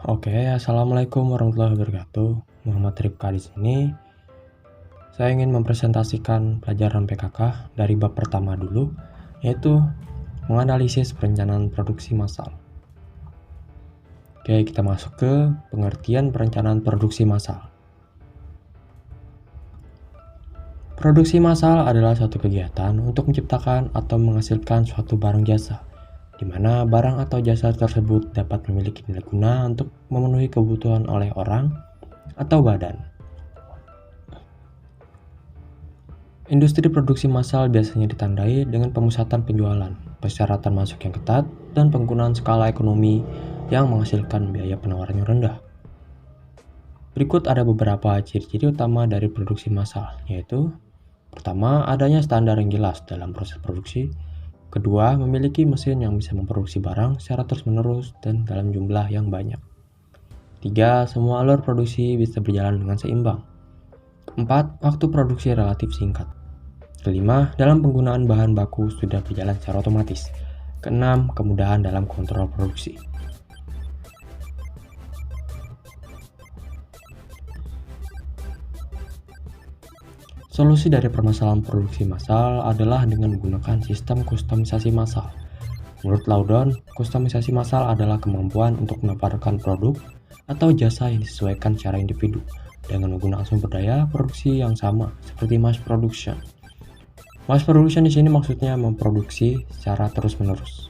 Oke, assalamualaikum warahmatullahi wabarakatuh. Muhammad Rifka di sini. Saya ingin mempresentasikan pelajaran PKK dari bab pertama dulu, yaitu menganalisis perencanaan produksi massal. Oke, kita masuk ke pengertian perencanaan produksi massal. Produksi massal adalah suatu kegiatan untuk menciptakan atau menghasilkan suatu barang jasa, di mana barang atau jasa tersebut dapat memiliki nilai guna untuk memenuhi kebutuhan oleh orang atau badan. Industri produksi massal biasanya ditandai dengan pemusatan penjualan, persyaratan masuk yang ketat, dan penggunaan skala ekonomi yang menghasilkan biaya penawaran yang rendah. Berikut ada beberapa ciri-ciri utama dari produksi massal, yaitu pertama, adanya standar yang jelas dalam proses produksi. Kedua, memiliki mesin yang bisa memproduksi barang secara terus-menerus dan dalam jumlah yang banyak. Tiga, semua alur produksi bisa berjalan dengan seimbang. Keempat, waktu produksi relatif singkat. Kelima, dalam penggunaan bahan baku sudah berjalan secara otomatis. Keenam, kemudahan dalam kontrol produksi. Solusi dari permasalahan produksi massal adalah dengan menggunakan sistem kustomisasi massal. Menurut Laudon, kustomisasi massal adalah kemampuan untuk menawarkan produk atau jasa yang disesuaikan secara individu dengan menggunakan sumber daya produksi yang sama seperti mass production. Mass production di sini maksudnya memproduksi secara terus-menerus.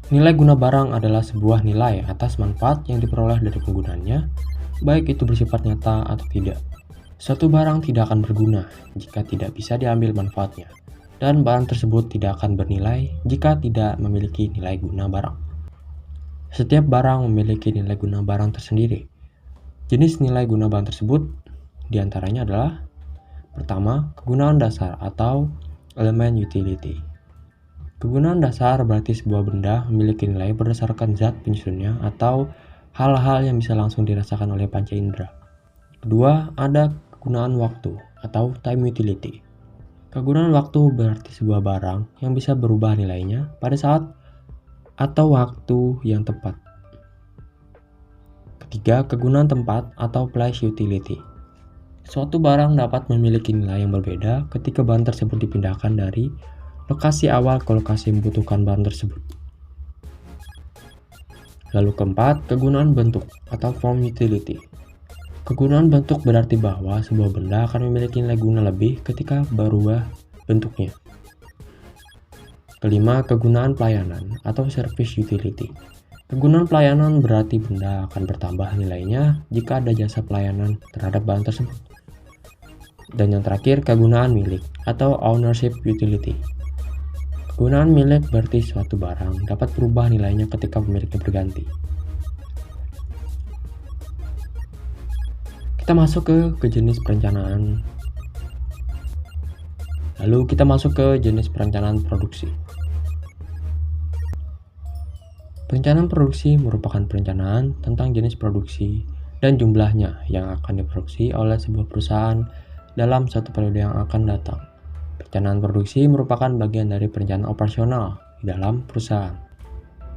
Nilai guna barang adalah sebuah nilai atas manfaat yang diperoleh dari penggunaannya, baik itu bersifat nyata atau tidak. Suatu barang tidak akan berguna jika tidak bisa diambil manfaatnya, dan barang tersebut tidak akan bernilai jika tidak memiliki nilai guna barang. Setiap barang memiliki nilai guna barang tersendiri. Jenis nilai guna barang tersebut diantaranya adalah: pertama, kegunaan dasar atau elemen utility. Kegunaan dasar berarti sebuah benda memiliki nilai berdasarkan zat penyusunnya atau hal-hal yang bisa langsung dirasakan oleh panca indera. Kedua, ada kegunaan waktu atau time utility. Kegunaan waktu berarti sebuah barang yang bisa berubah nilainya pada saat atau waktu yang tepat. Ketiga, kegunaan tempat atau place utility. Suatu barang dapat memiliki nilai yang berbeda ketika bahan tersebut dipindahkan dari lokasi awal ke lokasi yang membutuhkan bahan tersebut. Lalu keempat, kegunaan bentuk atau form utility. Kegunaan bentuk berarti bahwa sebuah benda akan memiliki nilai guna lebih ketika berubah bentuknya. Kelima, kegunaan pelayanan atau service utility. Kegunaan pelayanan berarti benda akan bertambah nilainya jika ada jasa pelayanan terhadap bahan tersebut. Dan yang terakhir, kegunaan milik atau ownership utility. Kegunaan milik berarti suatu barang dapat berubah nilainya ketika pemiliknya berganti. Kita masuk ke jenis perencanaan. Lalu kita masuk ke jenis perencanaan produksi. Perencanaan produksi merupakan perencanaan tentang jenis produksi dan jumlahnya yang akan diproduksi oleh sebuah perusahaan dalam satu periode yang akan datang. Perencanaan produksi merupakan bagian dari perencanaan operasional di dalam perusahaan.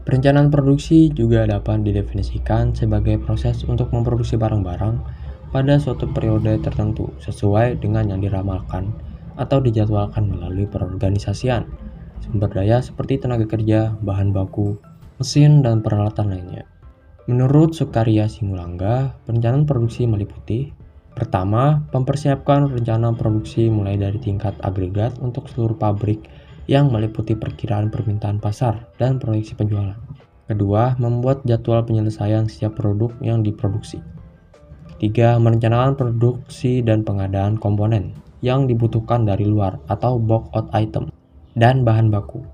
Perencanaan produksi juga dapat didefinisikan sebagai proses untuk memproduksi barang-barang pada suatu periode tertentu sesuai dengan yang diramalkan atau dijadwalkan melalui perorganisasian sumber daya seperti tenaga kerja, bahan baku, mesin, dan peralatan lainnya. Menurut Sukaria Simulangga, perencanaan produksi meliputi: pertama, mempersiapkan rencana produksi mulai dari tingkat agregat untuk seluruh pabrik yang meliputi perkiraan permintaan pasar dan proyeksi penjualan. Kedua, membuat jadwal penyelesaian setiap produk yang diproduksi. Ketiga, merencanakan produksi dan pengadaan komponen yang dibutuhkan dari luar atau bulk out item dan bahan baku.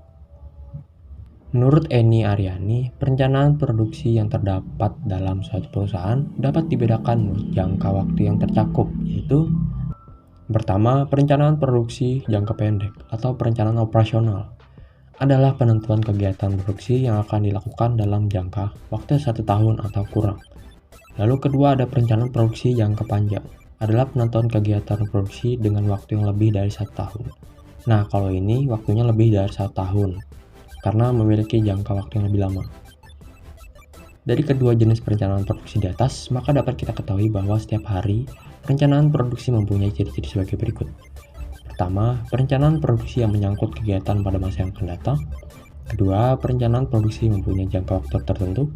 Menurut Eni Aryani, perencanaan produksi yang terdapat dalam suatu perusahaan dapat dibedakan menurut jangka waktu yang tercakup, yaitu: pertama, perencanaan produksi jangka pendek atau perencanaan operasional adalah penentuan kegiatan produksi yang akan dilakukan dalam jangka waktu 1 tahun atau kurang. Lalu kedua, ada perencanaan produksi jangka panjang, adalah penentuan kegiatan produksi dengan waktu yang lebih dari 1 tahun. Nah, kalau ini waktunya lebih dari 1 tahun karena memiliki jangka waktu yang lebih lama. Dari kedua jenis perencanaan produksi di atas, maka dapat kita ketahui bahwa setiap hari, perencanaan produksi mempunyai ciri-ciri sebagai berikut. Pertama, perencanaan produksi yang menyangkut kegiatan pada masa yang akan datang. Kedua, perencanaan produksi mempunyai jangka waktu tertentu.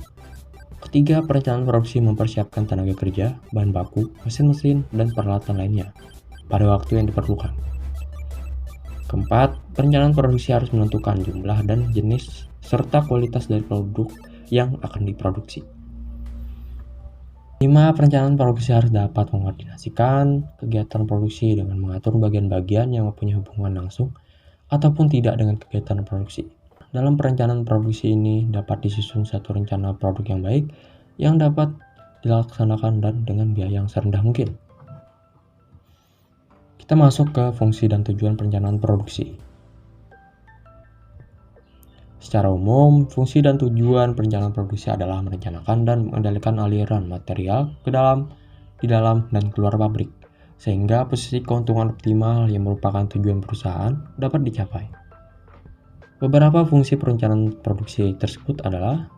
Ketiga, perencanaan produksi mempersiapkan tenaga kerja, bahan baku, mesin-mesin, dan peralatan lainnya pada waktu yang diperlukan. Keempat, perencanaan produksi harus menentukan jumlah dan jenis serta kualitas dari produk yang akan diproduksi. 5. Perencanaan produksi harus dapat mengkoordinasikan kegiatan produksi dengan mengatur bagian-bagian yang mempunyai hubungan langsung ataupun tidak dengan kegiatan produksi. Dalam perencanaan produksi ini dapat disusun satu rencana produk yang baik yang dapat dilaksanakan dan dengan biaya yang serendah mungkin. Kita masuk ke fungsi dan tujuan perencanaan produksi. Secara umum, fungsi dan tujuan perencanaan produksi adalah merencanakan dan mengendalikan aliran material di dalam dan keluar pabrik, sehingga posisi keuntungan optimal yang merupakan tujuan perusahaan dapat dicapai. Beberapa fungsi perencanaan produksi tersebut adalah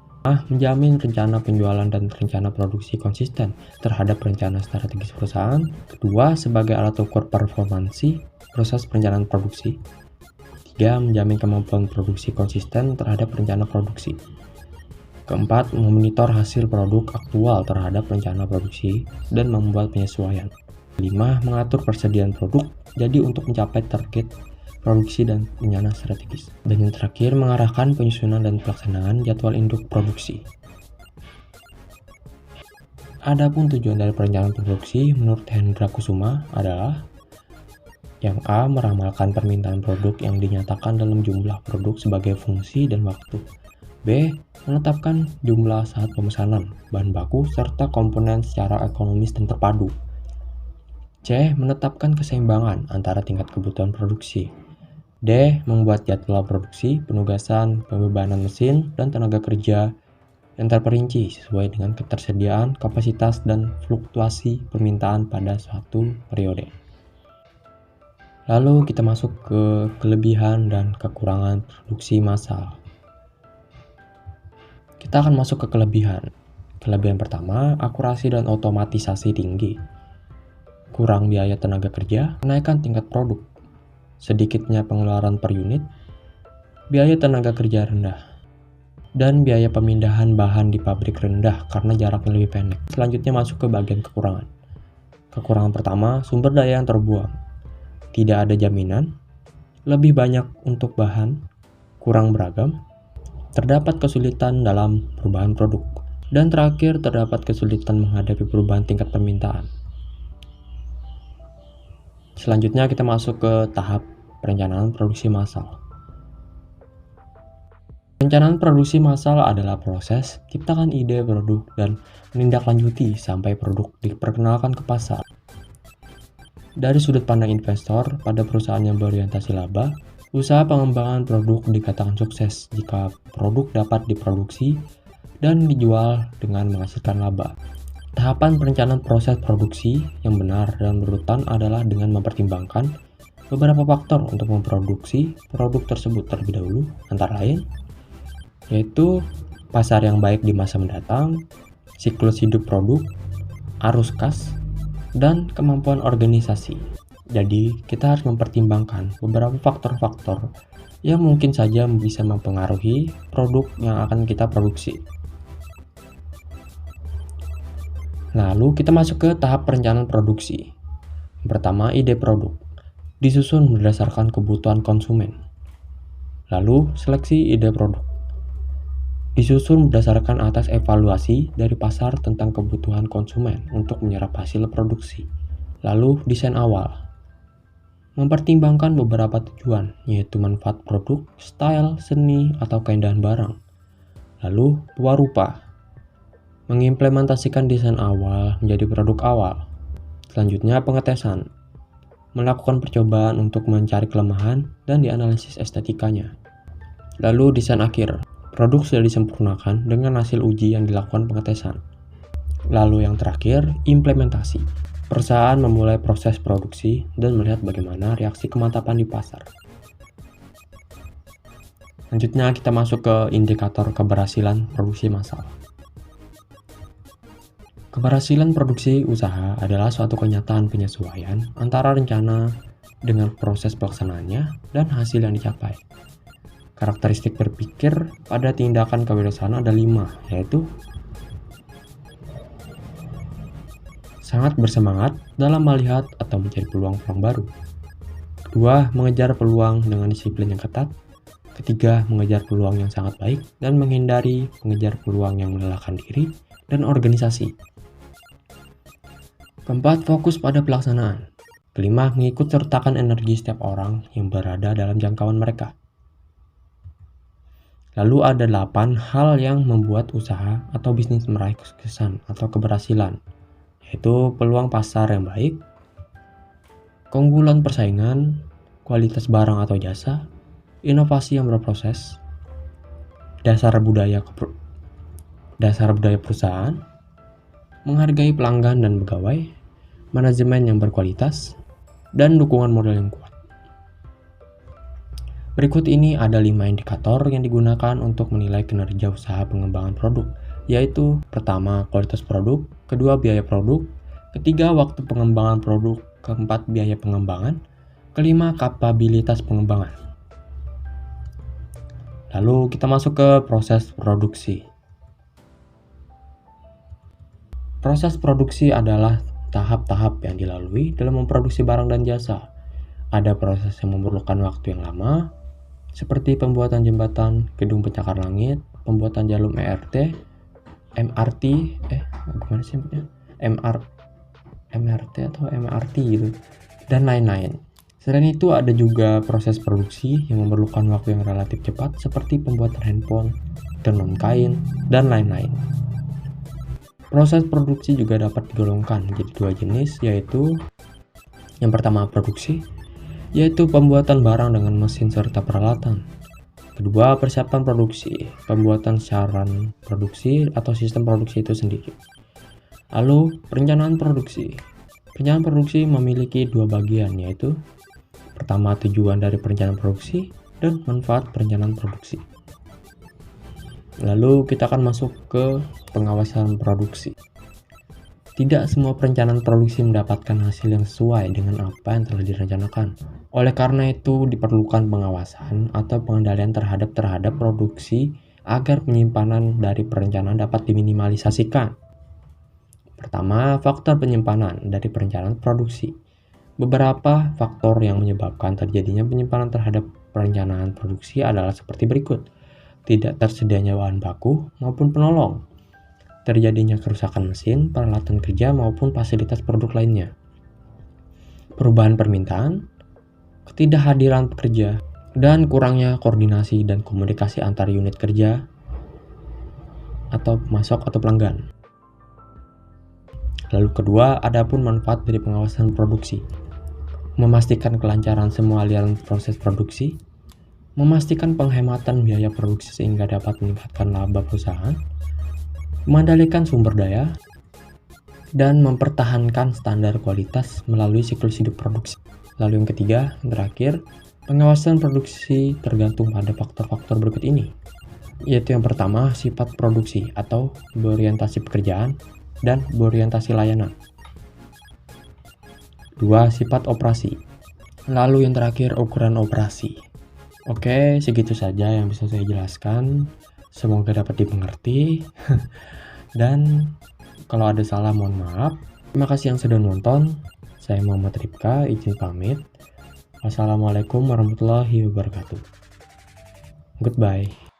menjamin rencana penjualan dan rencana produksi konsisten terhadap rencana strategis perusahaan. Kedua, sebagai alat ukur performansi proses perencanaan produksi. 3. Menjamin kemampuan produksi konsisten terhadap rencana produksi. Keempat, memonitor hasil produk aktual terhadap rencana produksi dan membuat penyesuaian. 5. Mengatur persediaan produk, jadi untuk mencapai target produksi dan rencana strategis. Dan yang terakhir, mengarahkan penyusunan dan pelaksanaan jadwal induk produksi. Adapun tujuan dari perencanaan produksi menurut Hendra Kusuma adalah yang A. Meramalkan permintaan produk yang dinyatakan dalam jumlah produk sebagai fungsi dan waktu. B. Menetapkan jumlah saat pemesanan, bahan baku, serta komponen secara ekonomis dan terpadu. C. Menetapkan keseimbangan antara tingkat kebutuhan produksi. D. Membuat jadwal produksi, penugasan, pembebanan mesin, dan tenaga kerja yang terperinci sesuai dengan ketersediaan, kapasitas, dan fluktuasi permintaan pada suatu periode. Lalu kita masuk ke kelebihan dan kekurangan produksi massal. Kita akan masuk ke kelebihan. Kelebihan pertama, akurasi dan otomatisasi tinggi. Kurang biaya tenaga kerja, kenaikan tingkat produk. Sedikitnya pengeluaran per unit, biaya tenaga kerja rendah. Dan biaya pemindahan bahan di pabrik rendah karena jaraknya lebih pendek. Selanjutnya masuk ke bagian kekurangan. Kekurangan pertama, sumber daya yang terbuang. Tidak ada jaminan, lebih banyak untuk bahan, kurang beragam, terdapat kesulitan dalam perubahan produk, dan terakhir terdapat kesulitan menghadapi perubahan tingkat permintaan. Selanjutnya kita masuk ke tahap perencanaan produksi massal. Perencanaan produksi massal adalah proses ciptakan ide produk dan menindaklanjuti sampai produk diperkenalkan ke pasar. Dari sudut pandang investor, pada perusahaan yang berorientasi laba, usaha pengembangan produk dikatakan sukses jika produk dapat diproduksi dan dijual dengan menghasilkan laba. Tahapan perencanaan proses produksi yang benar dan berurutan adalah dengan mempertimbangkan beberapa faktor untuk memproduksi produk tersebut terlebih dahulu, antara lain yaitu pasar yang baik di masa mendatang, siklus hidup produk, arus kas, dan kemampuan organisasi. Jadi, kita harus mempertimbangkan beberapa faktor-faktor yang mungkin saja bisa mempengaruhi produk yang akan kita produksi. Lalu, kita masuk ke tahap perencanaan produksi. Pertama, ide produk. Disusun berdasarkan kebutuhan konsumen. Lalu, seleksi ide produk. Disusun berdasarkan atas evaluasi dari pasar tentang kebutuhan konsumen untuk menyerap hasil produksi. Lalu, desain awal. Mempertimbangkan beberapa tujuan, yaitu manfaat produk, style, seni, atau keindahan barang. Lalu, luar rupa. Mengimplementasikan desain awal menjadi produk awal. Selanjutnya, pengetesan. Melakukan percobaan untuk mencari kelemahan dan dianalisis estetikanya. Lalu, desain akhir. Produk sudah disempurnakan dengan hasil uji yang dilakukan pengetesan. Lalu yang terakhir, implementasi. Perusahaan memulai proses produksi dan melihat bagaimana reaksi kemantapan di pasar. Selanjutnya kita masuk ke indikator keberhasilan produksi massal. Keberhasilan produksi usaha adalah suatu kenyataan penyesuaian antara rencana dengan proses pelaksanaannya dan hasil yang dicapai. Karakteristik berpikir pada tindakan kewirausahaan ada 5, yaitu sangat bersemangat dalam melihat atau mencari peluang-peluang baru. Kedua, mengejar peluang dengan disiplin yang ketat. Ketiga, mengejar peluang yang sangat baik dan menghindari mengejar peluang yang melelahkan diri dan organisasi. Keempat, fokus pada pelaksanaan. Kelima, mengikut sertakan energi setiap orang yang berada dalam jangkauan mereka. Lalu ada 8 hal yang membuat usaha atau bisnis meraih kesuksesan atau keberhasilan, yaitu peluang pasar yang baik, keunggulan persaingan, kualitas barang atau jasa, inovasi yang berproses, dasar budaya perusahaan, menghargai pelanggan dan pegawai, manajemen yang berkualitas, dan dukungan modal yang kuat. Berikut ini ada 5 indikator yang digunakan untuk menilai kinerja usaha pengembangan produk, yaitu pertama, kualitas produk, kedua, biaya produk, ketiga, waktu pengembangan produk, keempat, biaya pengembangan, kelima, kapabilitas pengembangan. Lalu kita masuk ke proses produksi. Proses produksi adalah tahap-tahap yang dilalui dalam memproduksi barang dan jasa. Ada proses yang memerlukan waktu yang lama, seperti pembuatan jembatan, gedung pencakar langit, pembuatan jalur MRT, gitu, dan lain-lain. Selain itu ada juga proses produksi yang memerlukan waktu yang relatif cepat, seperti pembuatan handphone, tenun kain, dan lain-lain. Proses produksi juga dapat digolongkan menjadi 2 jenis, yaitu yang pertama produksi, yaitu pembuatan barang dengan mesin serta peralatan. Kedua, persiapan produksi, pembuatan saran produksi atau sistem produksi itu sendiri. Lalu, perencanaan produksi. Perencanaan produksi memiliki 2 bagian, yaitu pertama, tujuan dari perencanaan produksi dan manfaat perencanaan produksi. Lalu kita akan masuk ke pengawasan produksi. Tidak semua perencanaan produksi mendapatkan hasil yang sesuai dengan apa yang telah direncanakan. Oleh karena itu diperlukan pengawasan atau pengendalian terhadap produksi agar penyimpanan dari perencanaan dapat diminimalisasikan. Pertama, faktor penyimpanan dari perencanaan produksi. Beberapa faktor yang menyebabkan terjadinya penyimpanan terhadap perencanaan produksi adalah seperti berikut. Tidak tersedianya bahan baku maupun penolong, terjadinya kerusakan mesin, peralatan kerja maupun fasilitas produk lainnya, perubahan permintaan, ketidakhadiran pekerja, dan kurangnya koordinasi dan komunikasi antar unit kerja atau pemasok atau pelanggan. Lalu kedua, adapun manfaat dari pengawasan produksi. Memastikan kelancaran semua aliran proses produksi, memastikan penghematan biaya produksi sehingga dapat meningkatkan laba perusahaan, mengendalikan sumber daya, dan mempertahankan standar kualitas melalui siklus hidup produksi. Lalu yang ketiga, yang terakhir, pengawasan produksi tergantung pada faktor-faktor berikut ini, yaitu yang pertama, sifat produksi atau berorientasi pekerjaan dan berorientasi layanan. Dua, sifat operasi. Lalu yang terakhir, ukuran operasi. Oke, segitu saja yang bisa saya jelaskan. Semoga dapat dimengerti. Dan kalau ada salah mohon maaf. Terima kasih yang sudah nonton. Saya Muhammad Rifka, izin pamit. Wassalamualaikum warahmatullahi wabarakatuh. Goodbye.